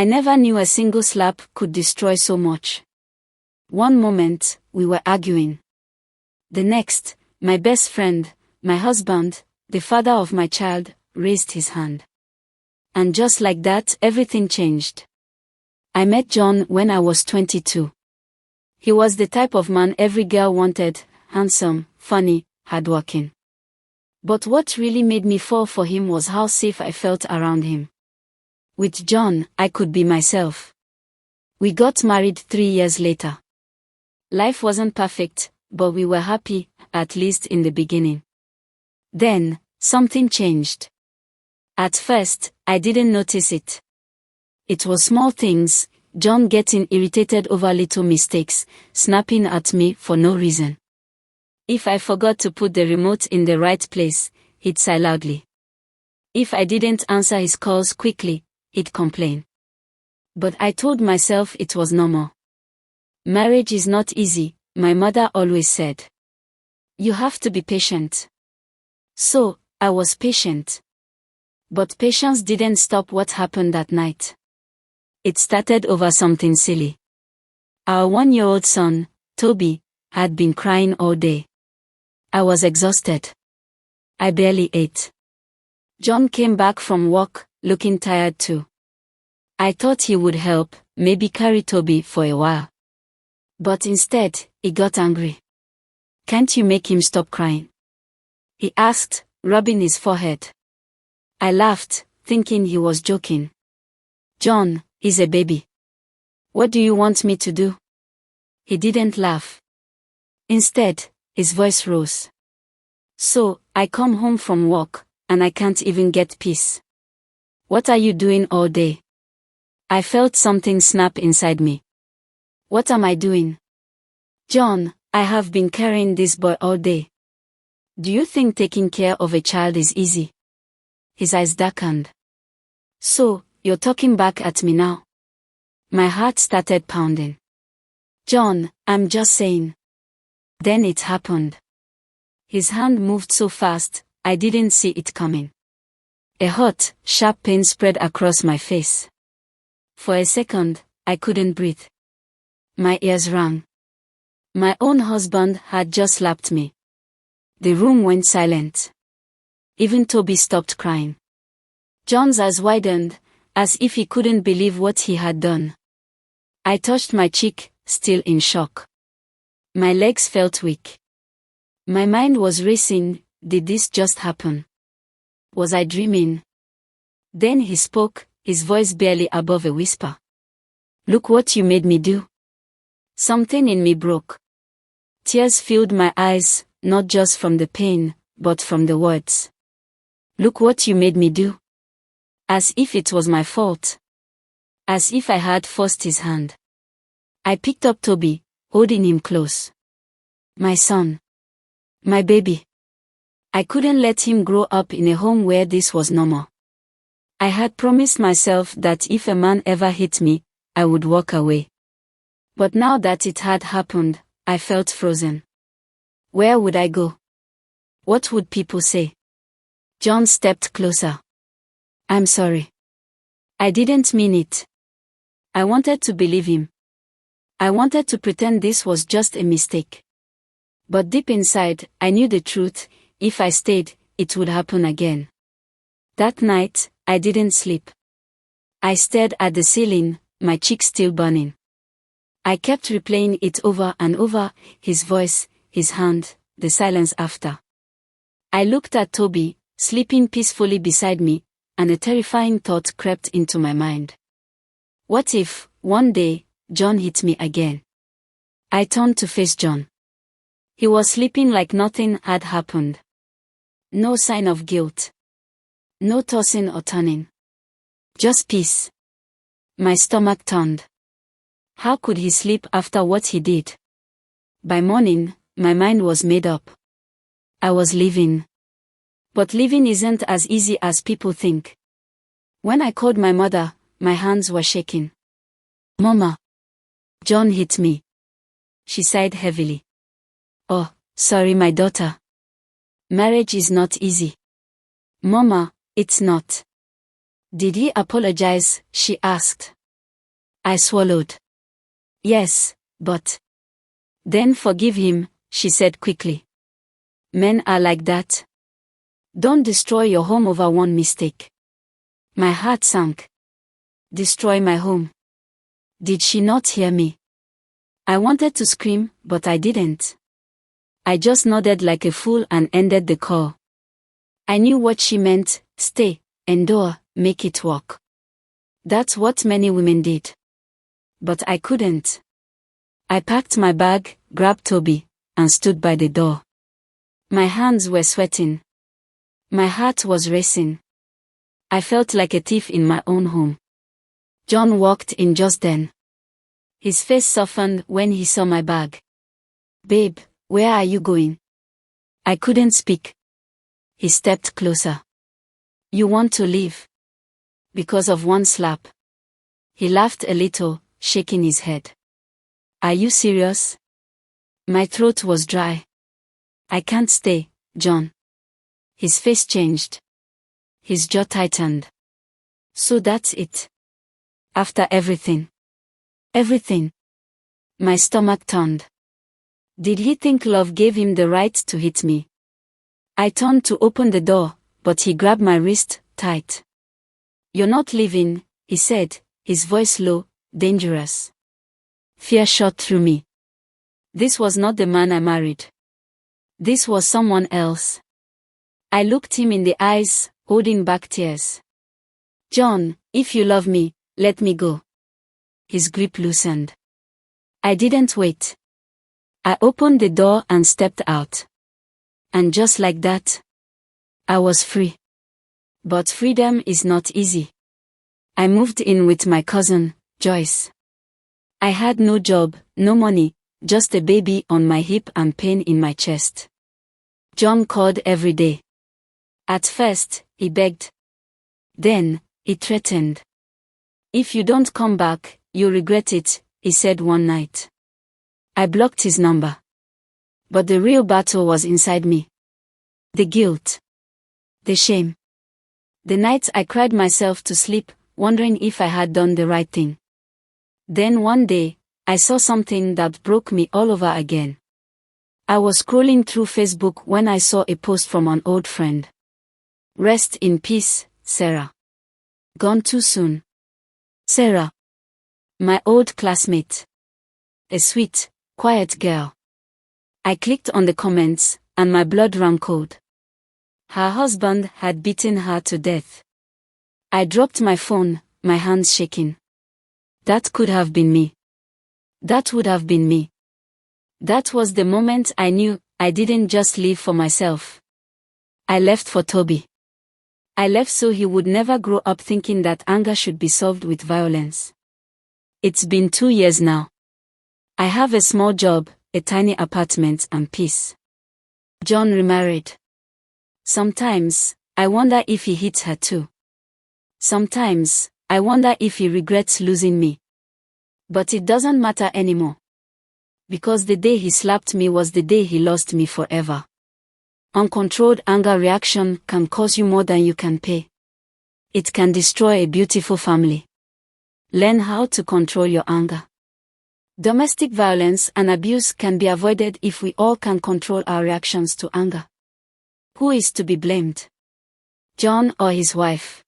I never knew a single slap could destroy so much. One moment, we were arguing. The next, my best friend, my husband, the father of my child, raised his hand. And just like that, everything changed. I met John when I was 22. He was the type of man every girl wanted, handsome, funny, hardworking. But what really made me fall for him was how safe I felt around him. With John, I could be myself. We got married 3 years later. Life wasn't perfect, but we were happy, at least in the beginning. Then, something changed. At first, I didn't notice it. It was small things, John getting irritated over little mistakes, snapping at me for no reason. If I forgot to put the remote in the right place, he'd sigh loudly. If I didn't answer his calls quickly, he'd complain. But I told myself it was normal. Marriage is not easy, my mother always said. You have to be patient. So, I was patient. But patience didn't stop what happened that night. It started over something silly. Our 1-year-old son, Toby, had been crying all day. I was exhausted. I barely ate. John came back from work, looking tired too. I thought he would help, maybe carry Toby for a while. But instead, he got angry. Can't you make him stop crying? He asked, rubbing his forehead. I laughed, thinking he was joking. John, he's a baby. What do you want me to do? He didn't laugh. Instead, his voice rose. So, I come home from work, and I can't even get peace. What are you doing all day? I felt something snap inside me. What am I doing? John, I have been carrying this boy all day. Do you think taking care of a child is easy? His eyes darkened. So, you're talking back at me now? My heart started pounding. John, I'm just saying. Then it happened. His hand moved so fast, I didn't see it coming. A hot, sharp pain spread across my face. For a second, I couldn't breathe. My ears rang. My own husband had just slapped me. The room went silent. Even Toby stopped crying. John's eyes widened, as if he couldn't believe what he had done. I touched my cheek, still in shock. My legs felt weak. My mind was racing, did this just happen? Was I dreaming? Then he spoke, his voice barely above a whisper. Look what you made me do. Something in me broke. Tears filled my eyes, not just from the pain, but from the words. Look what you made me do. As if it was my fault. As if I had forced his hand. I picked up Toby, holding him close. My son. My baby. I couldn't let him grow up in a home where this was normal. I had promised myself that if a man ever hit me, I would walk away. But now that it had happened, I felt frozen. Where would I go? What would people say? John stepped closer. I'm sorry. I didn't mean it. I wanted to believe him. I wanted to pretend this was just a mistake. But deep inside, I knew the truth. If I stayed, it would happen again. That night, I didn't sleep. I stared at the ceiling, my cheeks still burning. I kept replaying it over and over, his voice, his hand, the silence after. I looked at Toby, sleeping peacefully beside me, and a terrifying thought crept into my mind. What if, one day, John hit me again? I turned to face John. He was sleeping like nothing had happened. No sign of guilt. No tossing or turning. Just peace. My stomach turned. How could he sleep after what he did? By morning, my mind was made up. I was leaving. But living isn't as easy as people think. When I called my mother, my hands were shaking. Mama. John hit me. She sighed heavily. Oh, sorry my daughter. Marriage is not easy. Mama, it's not. Did he apologize? She asked. I swallowed. Yes, but. Then forgive him, she said quickly. Men are like that. Don't destroy your home over one mistake. My heart sank. Destroy my home. Did she not hear me? I wanted to scream, but I didn't. I just nodded like a fool and ended the call. I knew what she meant: stay, endure, make it work. That's what many women did. But I couldn't. I packed my bag, grabbed Toby, and stood by the door. My hands were sweating. My heart was racing. I felt like a thief in my own home. John walked in just then. His face softened when he saw my bag. Babe, where are you going? I couldn't speak. He stepped closer. You want to leave? Because of one slap? He laughed a little, shaking his head. Are you serious? My throat was dry. I can't stay, John. His face changed. His jaw tightened. So that's it. After everything. Everything. My stomach turned. Did he think love gave him the right to hit me? I turned to open the door, but he grabbed my wrist, tight. You're not leaving, he said, his voice low, dangerous. Fear shot through me. This was not the man I married. This was someone else. I looked him in the eyes, holding back tears. John, if you love me, let me go. His grip loosened. I didn't wait. I opened the door and stepped out. And just like that, I was free. But freedom is not easy. I moved in with my cousin, Joyce. I had no job, no money, just a baby on my hip and pain in my chest. John called every day. At first, he begged. Then, he threatened. If you don't come back, you'll regret it, he said one night. I blocked his number. But the real battle was inside me. The guilt. The shame. The nights I cried myself to sleep, wondering if I had done the right thing. Then one day, I saw something that broke me all over again. I was scrolling through Facebook when I saw a post from an old friend. Rest in peace, Sarah. Gone too soon. Sarah. My old classmate. A sweet, quiet girl. I clicked on the comments, and my blood ran cold. Her husband had beaten her to death. I dropped my phone, my hands shaking. That could have been me. That would have been me. That was the moment I knew I didn't just live for myself. I left for Toby. I left so he would never grow up thinking that anger should be solved with violence. It's been 2 years now. I have a small job, a tiny apartment, and peace. John remarried. Sometimes, I wonder if he hits her too. Sometimes, I wonder if he regrets losing me. But it doesn't matter anymore. Because the day he slapped me was the day he lost me forever. Uncontrolled anger reaction can cost you more than you can pay. It can destroy a beautiful family. Learn how to control your anger. Domestic violence and abuse can be avoided if we all can control our reactions to anger. Who is to be blamed? John or his wife?